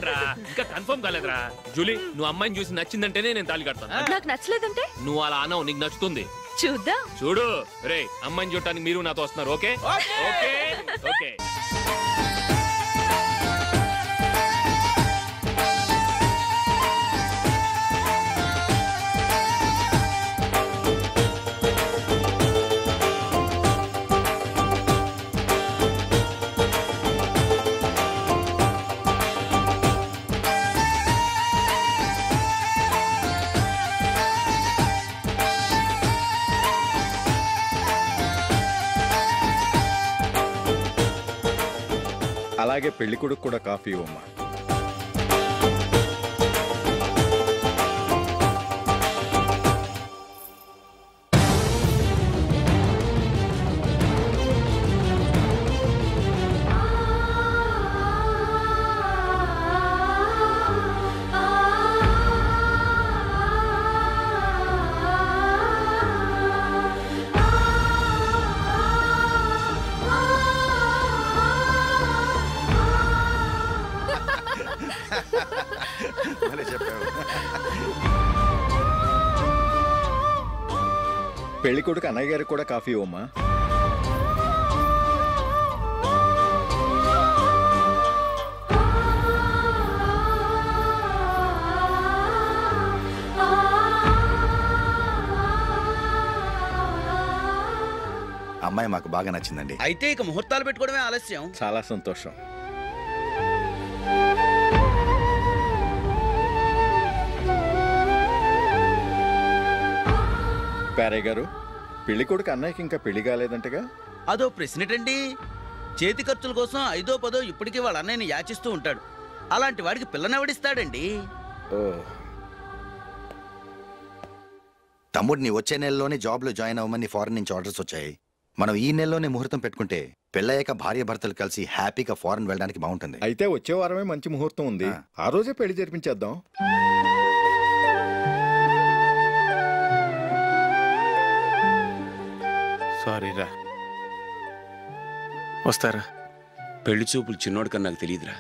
రా, ఇంకా confirm కాలేదురా. Julie, నువ్వు అమ్మాయిని చూసి నచ్చిందంటేనే నేను తాళి కడతాను. నాకు నచ్చలేదంటే నువ్వు అలా అనవు, నీకు నచ్చుతుంది. చూద్దాం. చూడు రే, అమ్మాయిని చూడటానికి మీరు నాతో వస్తున్నారు. Okay okay okay. అలాగే పెళ్లి కొడుకు కూడా కాఫీ ఇవ్వమ్మా. పెళ్లి కొడుకు అన్నయ్య గారికి కూడా కాఫీ ఇవ్వమ్మా. అమ్మాయి మాకు బాగా నచ్చిందండి. అయితే ఇక ముహూర్తాలు పెట్టుకోవడమే ఆలస్యం. చాలా సంతోషం. పేరయ్య గారు, పెళ్లి కొడుకు అన్నయ్యకి ఇంకా పెళ్లి కాలేదంటగా? అదో ప్రశ్నటండి. చేతి ఖర్చుల కోసం 5ో 10ో ఇప్పటికీ వాళ్ళ అన్నయ్యని యాచిస్తూ ఉంటాడు. అలాంటి వాడికి పిల్లనెవడిస్తాడండి? ఓ, తమ్ముడిని వచ్చే నెలలోనే జాబ్లో జాయిన్ అవ్వమని ఫారెన్ నుంచి ఆర్డర్స్ వచ్చాయి. మనం ఈ నెలలోనే ముహూర్తం పెట్టుకుంటే పెళ్ళయ్యాక భార్య భర్తలు కలిసి హ్యాపీగా ఫారెన్ వెళ్ళడానికి బాగుంటుంది. అయితే వచ్చే వారమే మంచి ముహూర్తం ఉంది. ఆ రోజే పెళ్లి జరిపించేద్దాం. సారీరా, వస్తారా? పెళ్లి చూపులు చిన్నోడు కన్నా నాకు తెలియదురా.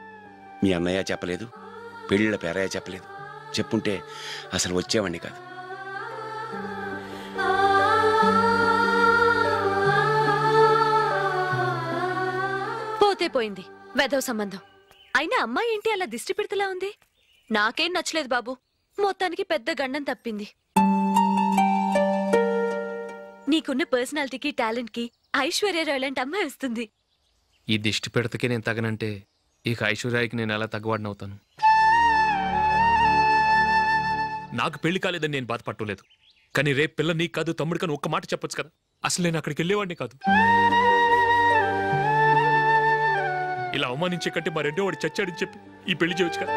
మీ అన్నయ్య చెప్పలేదు, పెళ్ళిళ్ళ పేరయ్య చెప్పలేదు. చెప్పుంటే అసలు వచ్చేవాడిని కాదు. పోతే పోయింది వెధవ సంబంధం. అయినా అమ్మాయి ఏంటి అలా దిష్టి పెడతలా ఉంది? నాకేం నచ్చలేదు బాబు. మొత్తానికి పెద్ద గండం తప్పింది. నీకున్న పర్సనాలిటీకి టాలెంట్ కి ఐశ్వర్యరాయ్ లాంటి అమ్మాయి వస్తుంది. ఈ దిష్టి పెడతకే నేను తగనంటే ఇక ఐశ్వర్యాకి నేను ఎలా తగ్గవాడినవుతాను? నాకు పెళ్లి కాలేదని నేను బాధపట్టలేదు, కానీ రేపు పిల్ల నీకు కాదు తమ్ముడు కానీ ఒక్క మాట చెప్పొచ్చు కదా. అసలు నేను అక్కడికి వెళ్ళేవాడిని కాదు. ఇలా అవమానించే కంటే మా రెండో వాడు చచ్చాడని చెప్పి ఈ పెళ్లి చేయొచ్చు కదా.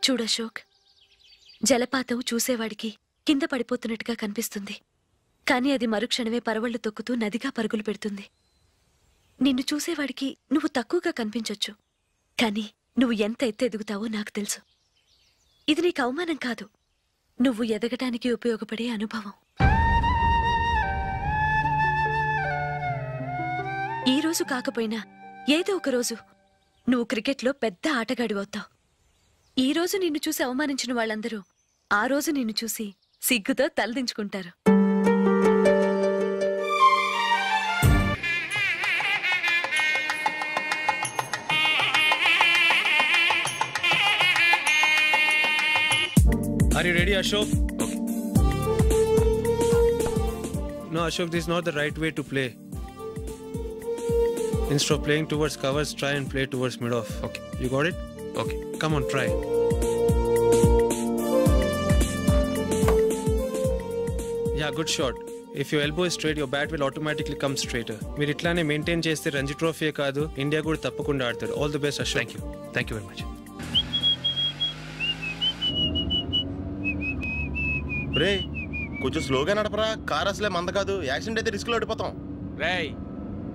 చూడశోక్, జలపాతం చూసేవాడికి కింద పడిపోతున్నట్టుగా కనిపిస్తుంది, కానీ అది మరుక్షణమే పరవళ్లు తొక్కుతూ నదిగా పరుగులు పెడుతుంది. నిన్ను చూసేవాడికి నువ్వు తక్కువగా కనిపించొచ్చు, కానీ నువ్వు ఎంత ఎత్తు ఎదుగుతావో నాకు తెలుసు. ఇది నీకు అవమానం కాదు, నువ్వు ఎదగటానికి ఉపయోగపడే అనుభవం. ఈ రోజు కాకపోయినా ఏదో ఒక రోజు నువ్వు క్రికెట్లో పెద్ద ఆటగాడివవుతావు. ఈ రోజు నిన్ను చూసి అవమానించిన వాళ్ళందరూ ఆ రోజు నిన్ను చూసి సిగ్గుతో తలదించుకుంటారు. Are you ready, Ashok? Okay. No, Ashok, this is not the right way to play. Instead of playing towards covers, try and play towards mid-off. Okay. You got it? Okay. Come on, try. Yeah, good shot. If your elbow is straight, your bat will automatically come straighter. మీరు ఇట్లానే maintain చేస్తే Ranji trophy కాదు, India కూడా తప్పకుండా ఆడతారు. All the best, Ashok. Thank you. Thank you very much. రే, కొంచెం స్లోగా నడపరా. కార్ అసలే మంద కాదు. యాక్సిడెంట్ అయితే రిస్క్ లో ఓడిపోతాం. రేయ్,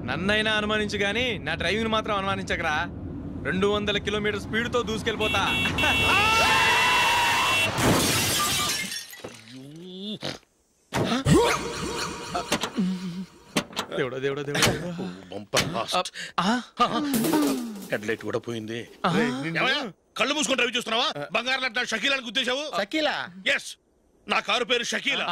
నన్నైనా అనుమానించు గానీ నా డ్రైవింగ్ మాత్రం అనుమానించకరా. 200 కిలోమీటర్ స్పీడ్ తో దూసుకెళ్ళిపోతా. హెడ్ లైట్ కూడా పోయింది. కళ్ళు మూసుకొని రవి చూస్తున్నావా? బంగారం లాంటి షకీలాని గుద్దేశావు. షకీలా? ఎస్, నా కారు పేరు Shakeela.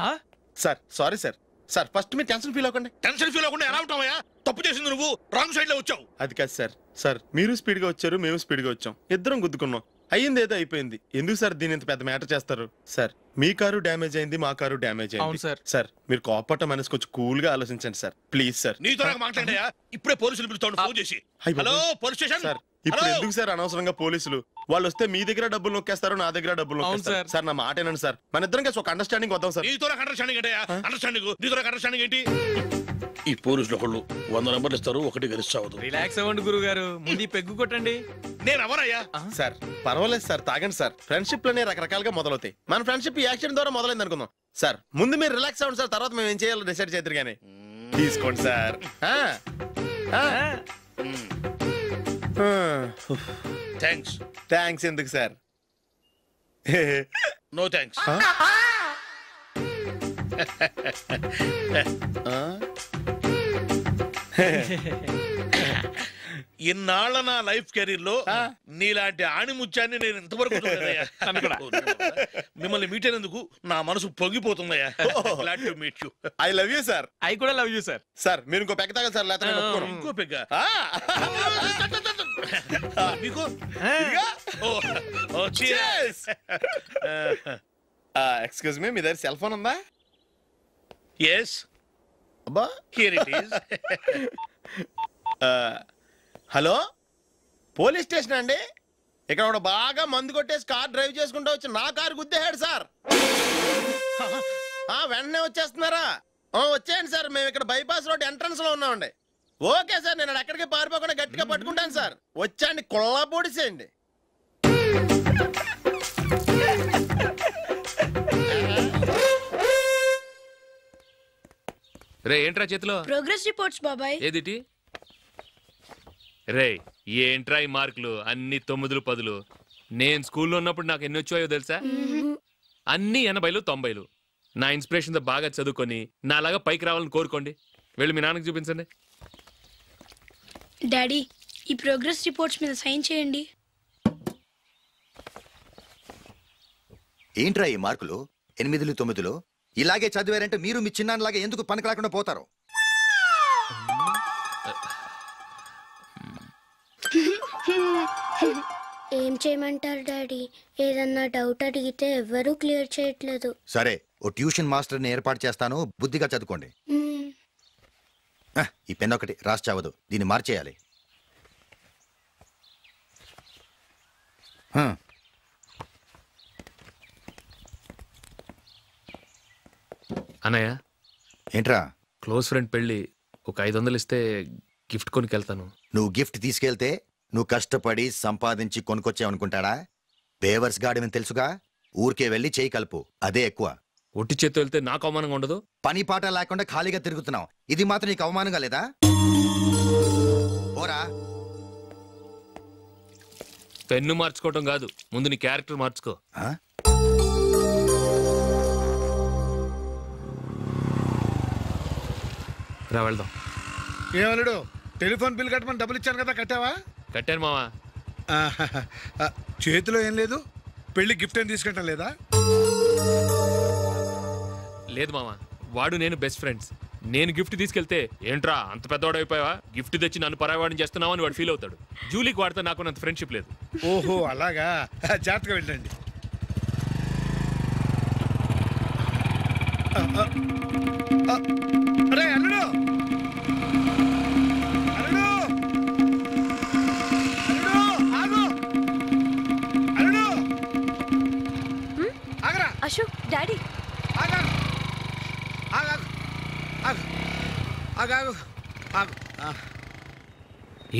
Sir sorry sir. Sir first మీరు టెన్షన్ ఫీల్ అవ్వకండి. టెన్షన్ ఫీల్ అవ్వకుండా ఎలా ఉంటావయ్యా? తప్పు చేసింది నువ్వు, రాంగ్ సైడ్ లో వచ్చావు. అది కాదు సార్. సార్ మీరు స్పీడ్ గా వచ్చారు, మేము స్పీడ్ గా వచ్చాం, ఇద్దరం గుద్దుకున్నాం. అయ్యింది ఏదో అయిపోయింది. ఎందుకు సార్ దీని ఇంత పెద్ద మ్యాటర్ చేస్తారు? సార్ మీ కారు డ్యామేజ్ అయింది, మా కారు డ్యామేజ్ అయింది. సార్ మీరు కోపట్ట మనసు కొంచెం కూల్ గా ఆలోచించండి సార్, ప్లీజ్ సార్. నీతో నాకు మాట్లాడాయా? ఇప్పుడే పోలీసులు పిలుస్తాను, ఫోన్ చేసి. Hello police station. సార్ ఇప్పుడు ఎందుకు సార్ అనవసరంగా పోలీసులు? వాళ్ళు వస్తే మీ దగ్గర డబ్బులు నొక్కేస్తారు, నా దగ్గర డబ్బులు నొక్కేస్తారు. సార్ నా మాట ఏనండి సార్, మన ఇద్దరం కలిసి ఒక అండర్స్టాండింగ్ వద్దాం సార్. నీతో నాకు అండర్స్టాండింగ్ ఏంటయ్యా? అండర్స్టాండింగ్ నీతో నాకు అండర్స్టాండింగ్ ఏంటి? ఈ పోలీసులు ఒకళ్ళు 100 నెంబర్లు ఇస్తారు, ఒకటి గెలుస్తావదు. రిలాక్స్ అవ్వండి గురుగారు, ముందు పెగ్గు కొట్టండి. నేను ఎవరయ్యా? సార్ పర్వాలేదు సార్, తాగండి సార్. ఫ్రెండ్షిప్ లోనే రకరకాలుగా మొదలవుతాయి. మన ఫ్రెండ్షిప్ ఈ యాక్షన్ ద్వారా మొదలైంది అనుకుందాం. సార్ ముందు మీరు రిలాక్స్ అవ్వండి సార్, తర్వాత మేము ఏం చేయాలో డిసైడ్ చేద్దరు కానీ. తీసుకోండి సార్. థ్యాంక్స్. థ్యాంక్స్ ఎందుకు సార్? No thanks. ఇన్నాళ్ళ నా లైఫ్ కెరీర్ లో నీలాంటి ఆణిముత్యాన్ని నేను ఇంతవరకు చూడలేదయ్యా. మిమ్మల్ని మీట్ అయినందుకు నా మనసు పొంగిపోతుందయ్యా. Glad to meet you. I love you sir. I కూడా లవ్ యూ సార్. సార్ మీరు ఇంకో పెగ్గ తాగండి సార్, లేకపోతే ఇంకో పెగ్గ మీకు. ఎక్స్క్యూజ్ మీ, మీ దగ్గర సెల్ ఫోన్ ఉందా? Yes, here it is. Hello, police station అండి. ఇక్కడ ఒకడు బాగా మందు కొట్టేసి కార్ డ్రైవ్ చేసుకుంటూ వచ్చి నా కారు గుద్దేశాడు సార్. వెంటనే వచ్చేస్తున్నారా? వచ్చేయండి సార్, మేము ఇక్కడ బైపాస్ రోడ్ ఎంట్రన్స్ లో ఉన్నామండి. ఓకే సార్, నేను ఎక్కడికి పారిపోకుండా గట్టిగా పట్టుకుంటాను సార్. వచ్చాండి, కుళ్ళ పొడిసేయండి. రే ఏంట్రా చేతిలో? ప్రోగ్రెస్ రిపోర్ట్స్ బాబాయ్. ఏదిటి? రే ఏంట్రా ఈ మార్కులు అన్ని 9లు 10లు? నేను స్కూల్లో ఉన్నప్పుడు నాకు ఎన్ని వచ్చాయో తెలుసా? అన్ని 80లు 90లు. నా ఇన్స్పిరేషన్ తో బాగా చదువుకొని నాలాగా పైకి రావాలని కోరుకోండి. వెళ్ళి మీ నాన్నకి చూపించండి. డాడీ, ఈ ప్రోగ్రెస్ రిపోర్ట్స్ మీద సైన్ చేయండి. ఏంట్రా ఈ మార్కులు 8లు 9లు? ఇలాగే చదివారంటే మీరు మీ చిన్నాన్నలాగా ఎందుకు పనికి రాకుండా పోతారు? ఏం చేయమంటారు డాడీ? ఏదన్నా డౌట్ అడిగితే ఎవ్వరూ క్లియర్ చేయట్లేదు. సరే, ఓ ట్యూషన్ మాస్టర్ని ఏర్పాటు చేస్తాను, బుద్ధిగా చదువుకోండి. ఈ పెన్ ఒకటి రాసి చావదు, దీన్ని మార్చేయాలి. అన్నయ్య, ఏంట్రా? క్లోజ్ ఫ్రెండ్ పెళ్ళి, ఒక 500 ఇస్తే గిఫ్ట్ కొనుకెళ్తాను. నువ్వు గిఫ్ట్ తీసుకెళ్తే నువ్వు కష్టపడి సంపాదించి కొనుక్కొచ్చావనుకుంటాడా? బేవర్స్ గాడమని తెలుసుగా. ఊరికే వెళ్ళి చేయి కలుపు, అదే ఎక్కువ. ఒట్టి చేత్తో వెళ్తే నాకు అవమానంగా ఉండదు? పని పాట లేకుండా ఖాళీగా తిరుగుతున్నావు, ఇది మాత్రం నీకు అవమానంగా లేదా? పోరా. పెన్ను మార్చుకోవటం కాదు, ముందు నీ క్యారెక్టర్ మార్చుకో. రా వెళ్దాం. ఏమలుడు, టెలిఫోన్ బిల్ కట్టమని డబ్బులు ఇచ్చాను కదా, కట్టావా? కట్టాను మావా. చేతిలో ఏం లేదు, పెళ్లి గిఫ్ట్ ఏం తీసుకుంటాం లేదా? లేదు మావా, వాడు నేను బెస్ట్ ఫ్రెండ్స్. నేను గిఫ్ట్ తీసుకెళ్తే ఏంట్రా అంత పెద్దవాడు అయిపోయావా, గిఫ్ట్ తెచ్చి నన్ను పరాయవాడిని చేస్తున్నావు అని వాడు ఫీల్ అవుతాడు. జూలీకి వాడితే నాకు అంత ఫ్రెండ్షిప్ లేదు. ఓహో అలాగా, జాగ్రత్తగా వెళ్ళండి. అరే అల్లుడు, అశోక్, డాడీ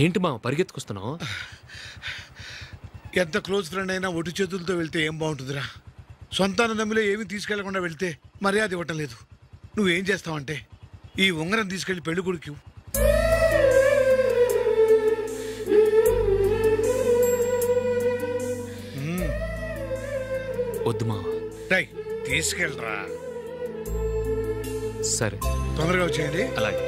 ఏంటి మా పరిగెత్తుకొస్తున్నావు? ఎంత క్లోజ్ ఫ్రెండ్ అయినా ఒటి చేతులతో వెళ్తే ఏం బాగుంటుందిరా. సొంతాన నమ్మిలో ఏమీ తీసుకెళ్లకుండా వెళ్తే మర్యాద ఇవ్వటం లేదు. నువ్వేం చేస్తావంటే ఈ ఉంగరం తీసుకెళ్లి పెళ్లి కొడుకు వద్దు మా. తీసుకెళ్ళరా. సరే, తొందరగా వచ్చేయండి. అలాగే.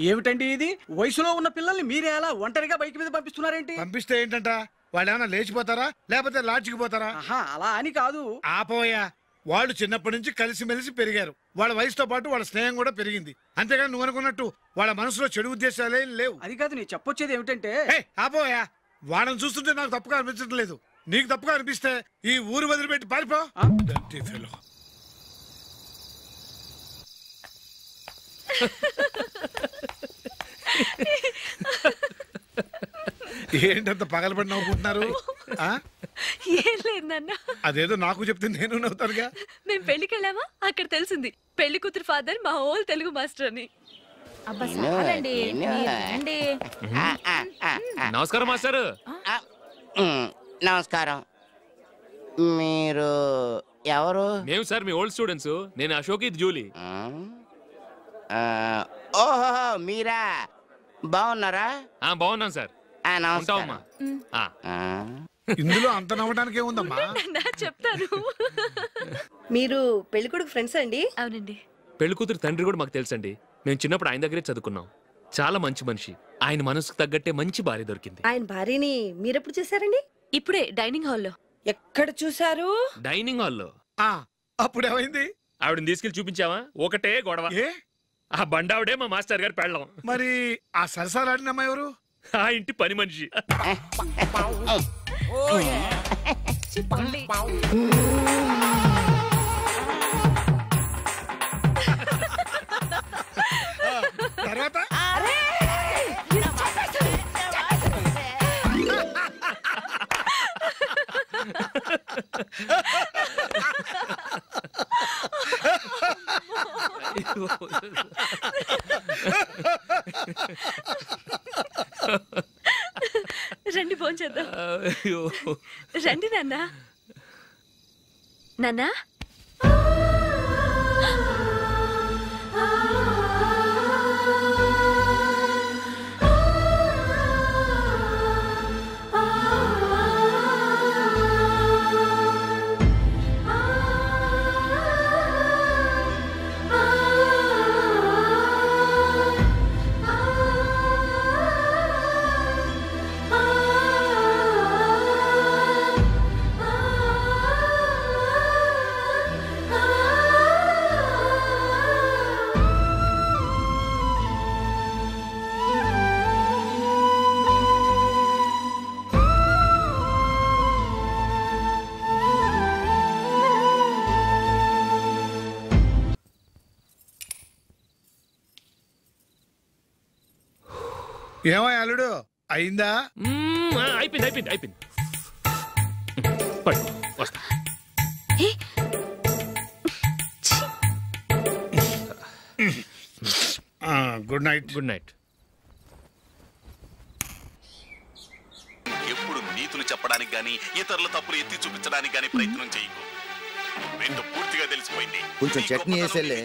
ఏమిటండి ఇది? వయసులో ఉన్న పిల్లల్ని మీరే అలా ఒంటరిగా బైక్ మీద పంపిస్తున్నారేంటి? పంపిస్తే ఏంటంట, వాళ్ళు ఏమైనా లేచిపోతారా లేకపోతే లాడ్జికి పోతారా? అలా అని కాదు. ఆపోయా, వాళ్ళు చిన్నప్పటి నుంచి కలిసిమెలిసి పెరిగారు. వాళ్ళ వయసుతో పాటు వాళ్ళ స్నేహం కూడా పెరిగింది. అంతేగాని నువ్వు అనుకున్నట్టు వాళ్ళ మనసులో చెడు ఉద్దేశాలే లేవు. అది కాదు, నేను చెప్పొచ్చేది ఏమిటంటే, ఆపోయా, వాళ్ళని చూస్తుంటే నాకు తప్పుగా అనిపించడం లేదు. నీకు తప్పుగా అనిపిస్తే ఈ ఊరు వదిలిపెట్టి పారిపో. ఏంటంత పగలబడి నవ్వుకుంటున్నారు? ఏం లేదు నాన్న. అదేదో నాకు చెప్తే నేను నవ్వుతానుగా. మేము పెళ్లికి వెళ్ళామా, అక్కడ తెలిసింది పెళ్లి కూతురు ఫాదర్ మా హోల్ తెలుగు మాస్టర్ అని. నమస్కారం మాస్టర్. నమస్కారం. మీరు ఎవరు? మేము సార్ మీ ఓల్డ్ స్టూడెంట్స్. నేను అశోక్, ఇది జూలీ. ఓహో, మీరా? బాగున్నారా? బాగున్నాం సార్. నమస్కారం. ఇందులో అంత నవ్వడానికి ఏముందమ్మా? చెప్తాను. మీరు పెళ్ళికొడుకు ఫ్రెండ్స్ అండి? అవునండి. పెళ్లి కూతురు తండ్రి కూడా మాకు తెలుసండి. మేము చిన్నప్పుడు ఆయన దగ్గరే చదువుకున్నాం. చాలా మంచి మనిషి. ఆయన మనసుకు తగ్గట్టే మంచి భార్య దొరికింది. ఆయన భార్యని మీరెప్పుడు చూసారండి? ఇప్పుడే డైనింగ్ హాల్లో. ఎక్కడ చూసారు? డైనింగ్ హాల్లో. అప్పుడు ఏమైంది? ఆవిడని తీసుకెళ్లి చూపించావా? ఒకటే గొడవ. ఆ బండావిడే మా మాస్టర్ గారు పెళ్ళం. మరి ఆ సరసాలాడిన అమ్మాయి ఎవరు? ఆ ఇంటి పని మనిషి. తర్వాత రండి భోంచేద్దాం. రండి నాన్న. నాన్నా, ఏమో అల్లుడు, అయిందా? అయిపోయింది అయిపోయింది అయిపోయింది. వస్తా. Good night. Good night. ఎప్పుడు నీతులు చెప్పడానికి గాని ఇతరుల తప్పులు ఎత్తి చూపించడానికి గాని ప్రయత్నం చేయకు. రెండు పూర్తిగా తెలిసిపోయింది. కొంచెం చట్నీ వేసేలే.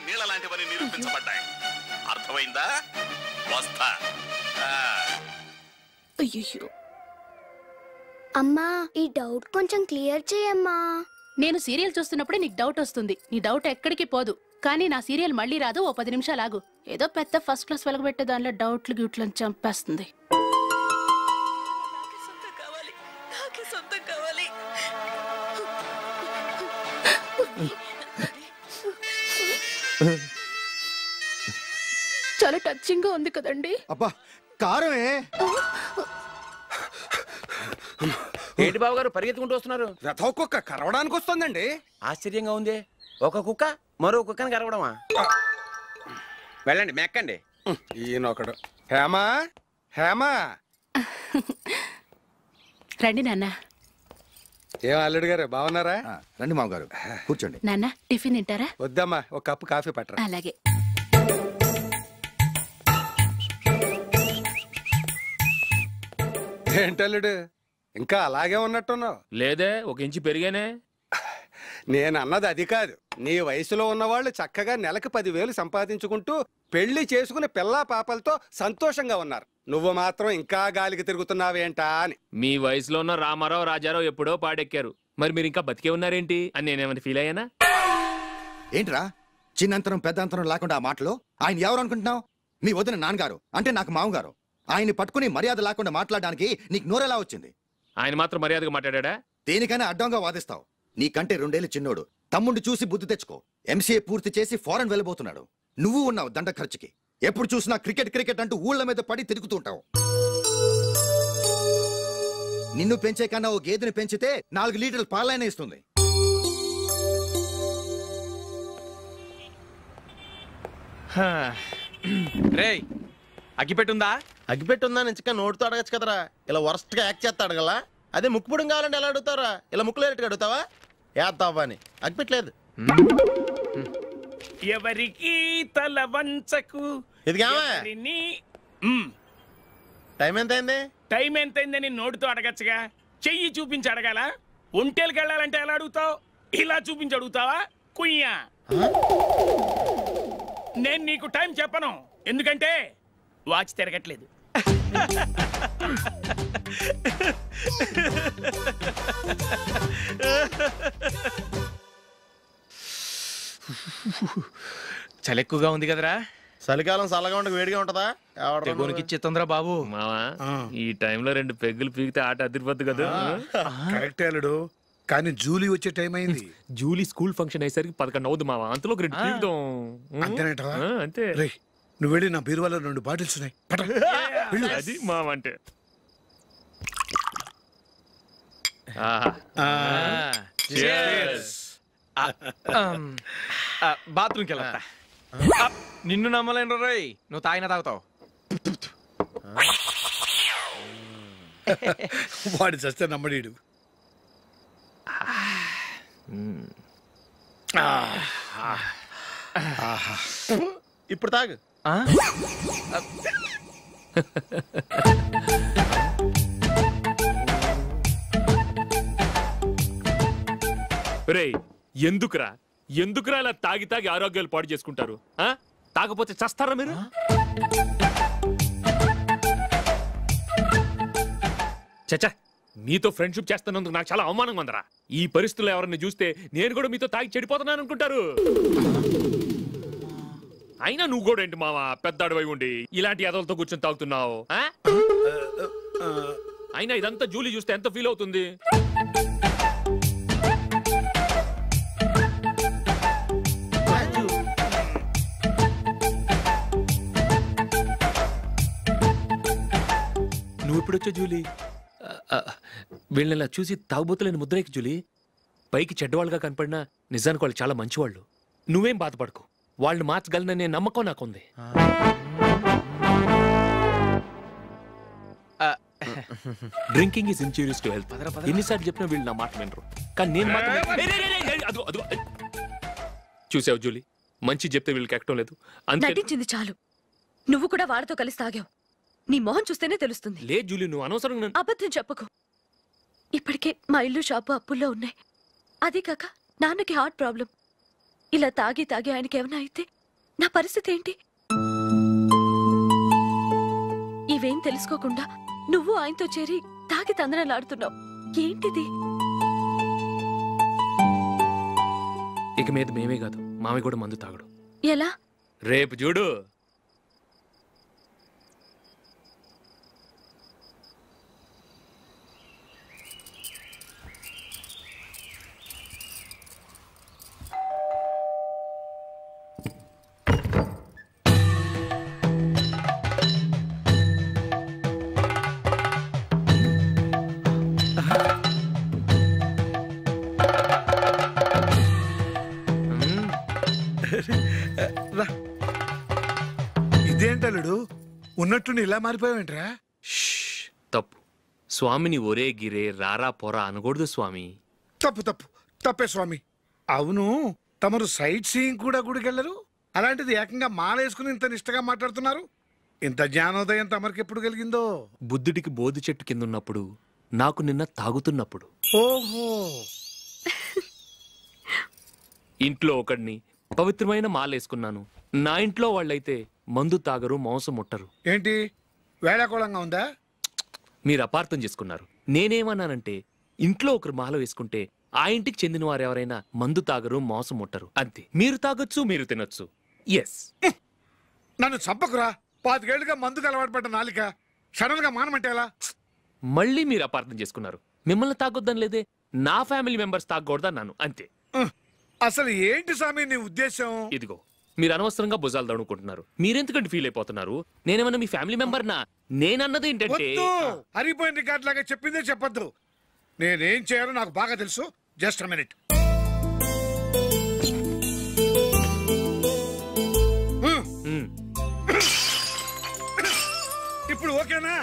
నీళ్ళ లాంటివని నిరూపించబడ్డాయి. అర్థమైందా? వస్తా. అయ్యో అమ్మా, ఈ డౌట్ కొంచెం క్లియర్ చేయమ్మా. నేను సీరియల్ చూస్తున్నప్పుడే నీకు డౌట్ వస్తుంది. నీ డౌట్ ఎక్కడికి పోదు. కానీ నా సీరియల్ మళ్ళీ రాదు. ఓ 10 నిమిషాలు ఆగు. ఏదో పెద్ద ఫస్ట్ క్లాస్ వెలగబెట్టే దానిలో డౌట్లు గ్యూట్లను చంపేస్తుంది. చాలా టచింగ్ గా ఉంది కదండి. అబ్బా, కారమే. ఏంటి బాబు గారు పరిగెత్తుకుంటూ వస్తున్నారు? రథ కుక్క కరవడానికి వస్తుందండి. ఆశ్చర్యంగా ఉంది. ఒక కుక్క మరో కుక్కని కరవడమా? వెళ్ళండి, మెక్కండి. ఈయనొకడు. హేమా, హేమా. రండి నాన్న. ఏం అల్లుడు గారు బాగున్నారా? రండి మామగారు, కూర్చోండి. నాన్న టిఫిన్ తింటారా? వద్దమ్మా, ఒక కప్పు కాఫీ పట్టరా. అలాగే. ఏంటల్లుడు ఇంకా అలాగే ఉన్నట్టున్నావు? లేదే, 1 ఇంచు పెరిగానే. నేను అన్నది అది కాదు. నీ వయసులో ఉన్నవాళ్ళు చక్కగా నెలకు 10,000 సంపాదించుకుంటూ పెళ్లి చేసుకుని పిల్లా పాపలతో సంతోషంగా ఉన్నారు. నువ్వు మాత్రం ఇంకా గాలికి తిరుగుతున్నావేంటా అని. మీ వయసులో ఉన్న రామారావు రాజారావు ఎప్పుడో పాడెక్కారు, మరి మీరు ఇంకా బతికే ఉన్నారేంటి అని నేనేమైనా ఫీల్ అయ్యానా? ఏంట్రా చిన్నంతరం పెద్దంతరం లేకుండా ఆ మాటలు? ఆయన ఎవరు అనుకుంటున్నావు? మీ వదిన నాన్నగారు, అంటే నాకు మామగారు. ఆయన్ని పట్టుకుని మర్యాద లేకుండా మాట్లాడడానికి నీకు నోరెలా వచ్చింది? ఆయన మాత్రం మర్యాదగా మాట్లాడా? దేనికైనా అడ్డంగా వాదిస్తావు. నీకంటే 2 ఏళ్ళు చిన్నోడు. తమ్ముడు చూసి బుద్ధి తెచ్చుకో. ఎంసీఏ పూర్తి చేసి ఫారెన్ వెళ్ళబోతున్నాడు. నువ్వు ఉన్నావు దండ ఖర్చుకి. ఎప్పుడు చూసినా క్రికెట్ క్రికెట్ అంటూ ఊళ్ళ మీద పడి తిరుగుతూ ఉంటావు. నిన్ను పెంచే కన్నా ఓ గేదెని పెంచితే 4 లీటర్ల పాలైనా ఇస్తుంది. రేయ్ అగ్గిపెట్టుందా? అగ్గిపెట్టుందా నుంచి నోటితో అడగచ్చు కదరా. ఇలా వరస్ట్ గా యాక్ట్ చేస్తా అడగలా? అదే ముక్కుపుడం కావాలంటే ఎలా అడుగుతారా? ఇలా ముక్కులేటట్టు అడుగుతావా? ఏత్తావా అని అగ్గిపెట్టలేదు. ఎవరికి తల వంచకు. టైం ఎంత అయింది? టైం ఎంతైందని నోటితో అడగచ్చుగా, చెయ్యి చూపించి అడగాల? ఒంటేలకు వెళ్ళాలంటే ఎలా అడుగుతావు? ఇలా చూపించి అడుగుతావా? కుయ్యా, నేను నీకు టైం చెప్పను, ఎందుకంటే వాచ్ తిరగట్లేదు. చలి ఎక్కువగా ఉంది కదరా? చలికాలం చల్లగా ఉండక వేడిగా ఉంటదా? తెగోనికి ఇచ్చేతుందిరా బాబు. మావా ఈ టైంలో 2 పెగ్గులు పీకితే ఆట అదిరిపోద్దు కదా. కరెక్ట్ అల్లుడు, కానీ జూలీ వచ్చే టైం అయింది. జూలీ స్కూల్ ఫంక్షన్ అయ్యేసరికి 11 అవుద్ది మావా. అంతలో 2 పీకుదాం. అంతేనేటవా? అంతే. నువ్వు వెళ్ళి నా బీరువాలో 2 బాటిల్స్ ఉన్నాయి. అది మావా అంటే. బాత్రూమ్కి వెళ్తా. నిన్ను నమ్మలేను రోయ్, నువ్వు తాగినా తాగుతావు. వాడి చస్తే నమ్మడీడు. ఇప్పుడు తాగు. రేయ్ ఎందుకురా ఇలా తాగి తాగి ఆరోగ్యాలు పాడు చేసుకుంటారు? తాగపోతే చస్తారా మీరు? చచ్చా, మీతో ఫ్రెండ్షిప్ చేస్తున్నందుకు నాకు చాలా అవమానంగా ఉందరా. ఈ పరిస్థితుల్లో ఎవరిని చూస్తే నేను కూడా మీతో తాగి చెడిపోతున్నాను అనుకుంటారు. అయినా నువ్వు కూడా ఏంటి మావా, పెద్ద అడవై ఉండి ఇలాంటి ఎదలతో కూర్చొని తాగుతున్నావు? అయినా ఇదంతా జూలీ చూస్తే ఎంత ఫీల్ అవుతుంది? నువ్వు ఇప్పుడొచ్చా జూలీ? వీళ్ళని చూసి తాగుబోతులేని ముద్రేకి జూలీ. పైకి చెడ్డవాళ్ళుగా కనపడినా నిజానికి వాళ్ళు చాలా మంచివాళ్ళు. నువ్వేం బాధపడకు, వాళ్ళని మార్చగలననే నమ్మకం నాకుంది. Drinking is injurious to health. ఎన్నిసార్లు చెప్పినా వీళ్ళు నా మాట వినరు, కానీ నేను మాత్రం. చూసావు జూలీ, మంచి చెప్తే వీళ్ళకి ఎక్కడం లేదు. నటించింది చాలు. నువ్వు కూడా వాడితో కలిసి తాగావు. నీ మొహం చూస్తేనే తెలుస్తుంది. లే జూలీ, నువ్వు అనవసరంగా అబద్ధం చెప్పకు. ఇప్పటికే మా ఇల్లు షాపు అప్పుల్లో ఉన్నాయి. అదే కాక నాన్నకి హార్ట్ ప్రాబ్లం. ఇలా తాగి తాగి ఆయనకి ఏమైనా అయితే నా పరిస్థితి ఏంటి? ఇవేం తెలుసుకోకుండా నువ్వు ఆయనతో చేరి తాగి తందనలాడుతున్నావు. ఏంటిది? ఇక మీద మేమే కాదు, మామి కూడా మందు తాగడు. ఎలా? రేపు చూడు. ఇదేంటలుడు, ఉన్నట్టుండి ఇలా మారిపోయావేంట్రా? తప్పు స్వామిని ఒరే గిరే రారా పోరా అనకూడదు స్వామి. తప్పే స్వామి. అవును, తమరు సైట్ సీయింగ్ కూడా గుడికెళ్ళరు. అలాంటిది ఏకంగా మాలేసుకుని ఇంత నిష్టగా మాట్లాడుతున్నారు. ఇంత జ్ఞానోదయం తమరికి ఎప్పుడు కలిగిందో? బుద్ధుడికి బోధి చెట్టు కింద ఉన్నప్పుడు, నాకు నిన్న తాగుతున్నప్పుడు. ఓహో, ఇంట్లో ఒకడిని పవిత్రమైన మాలేసుకున్నాను. నా ఇంట్లో వాళ్ళైతే మందు తాగరు, మాంసం ముట్టరు. ఏంటి వేళాకోళంగా ఉందా? మీరు అపార్థం చేసుకున్నారు. నేనేమన్నానంటే ఇంట్లో ఒకరు మాల వేసుకుంటే ఆ ఇంటికి చెందిన వారు ఎవరైనా మందు తాగరు, మాంసం ముట్టరు, అంతే. మీరు తాగొచ్చు, మీరు తినొచ్చు. ఎస్. నన్ను చంపకురా. 5 ఏళ్లుగా మందుకు అలవాటు పడ్డ నాలిక సడన్ గా మానమంటే ఎలా? మళ్ళీ మీరు అపార్థం చేసుకున్నారు. మిమ్మల్ని తాగొద్దని లేదే, నా ఫ్యామిలీ మెంబర్స్ తాగకూడదన్నాను, అంతే. అసలు ఏంటి స్వామి నీ ఉద్దేశం? ఇదిగో మీరు అనవసరంగా భుజాలు దడుకుంటున్నారు. మీరెందుకంటే ఫీల్ అయిపోతున్నారు? నేనేమన్నా మీ ఫ్యామిలీ మెంబర్ నా? నేనన్నది ఏంటంటే హరిపోయిన రికార్డ్ లాగా చెప్పిందే చెప్పద్దు. నేనేం చేయాలో నాకు బాగా తెలుసు. Just minute. ఇప్పుడు ఓకేనా?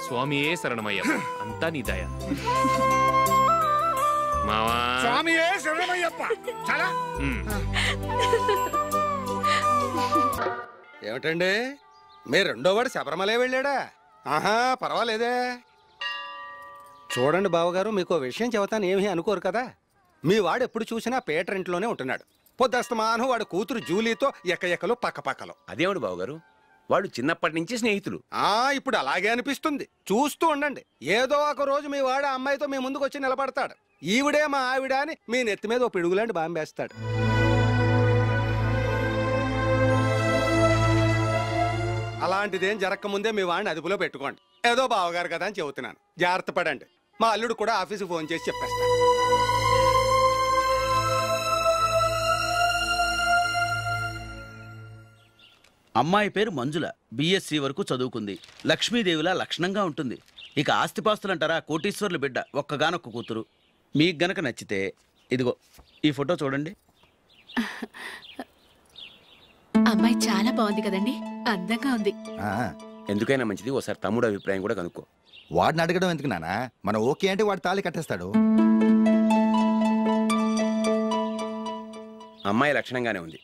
స్వామియే శరణమయ్య, అంతా నీ దయ. మావా స్వామియే శరణమయ్యప్ప. చాలా ఏమిటండి మీ రెండోవాడు శబరిమలే వెళ్ళాడా? ఆహా, పర్వాలేదే. చూడండి బావగారు, మీకు విషయం చెబుతాను, ఏమీ అనుకోరు కదా. మీ వాడు ఎప్పుడు చూసినా పేటర్ ఇంట్లోనే ఉంటున్నాడు. పొద్దస్తమానం వాడు కూతురు జూలీతో ఎక్కలు పక్కపక్కలు. అదేవాడు బావగారు, వాడు చిన్నప్పటి నుంచి స్నేహితులు. ఇప్పుడు అలాగే అనిపిస్తుంది. చూస్తూ ఉండండి, ఏదో ఒక రోజు మీ వాడు ఆ అమ్మాయితో మీ ముందుకు వచ్చి నిలబడతాడు. ఈవిడే మా ఆవిడ అని మీ నెత్తి మీద ఓ పిడుగులాంటి బాంబేస్తాడు. అలాంటిదేం జరగకముందే మీ వాడిని అదుపులో పెట్టుకోండి. ఏదో బావగారు కదా అని చెబుతున్నాను, జాగ్రత్త పడండి. మా అల్లుడు కూడా ఆఫీసుకు ఫోన్ చేసి చెప్పేస్తాను. అమ్మాయి పేరు మంజుల, బిఎస్సి వరకు చదువుకుంది. లక్ష్మీదేవిలా లక్షణంగా ఉంటుంది. ఇక ఆస్తిపాస్తులంటారా, కోటీశ్వర్ల బిడ్డ, ఒక్కగానొక్క కూతురు. మీకు గనక నచ్చితే ఇదిగో ఈ ఫోటో చూడండి. అమ్మాయి చాలా బాగుంది కదండి, అందంగా ఉంది. ఎందుకైనా మంచిది ఓసారి తమ్ముడు అభిప్రాయం కూడా కనుక్కో. వాడిని అడగడం ఎందుకు నాన్న? మనం ఓకే అంటే వాడు తాళి కట్టేస్తాడు. అమ్మాయి లక్షణంగానే ఉంది.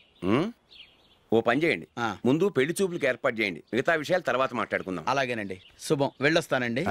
ఓ పని చేయండి, ముందు పెళ్లి చూపులకు ఏర్పాటు చేయండి, మిగతా విషయాలు తర్వాత మాట్లాడుకుందాం. అలాగేనండి. శుభం, వెళ్ళొస్తానండి.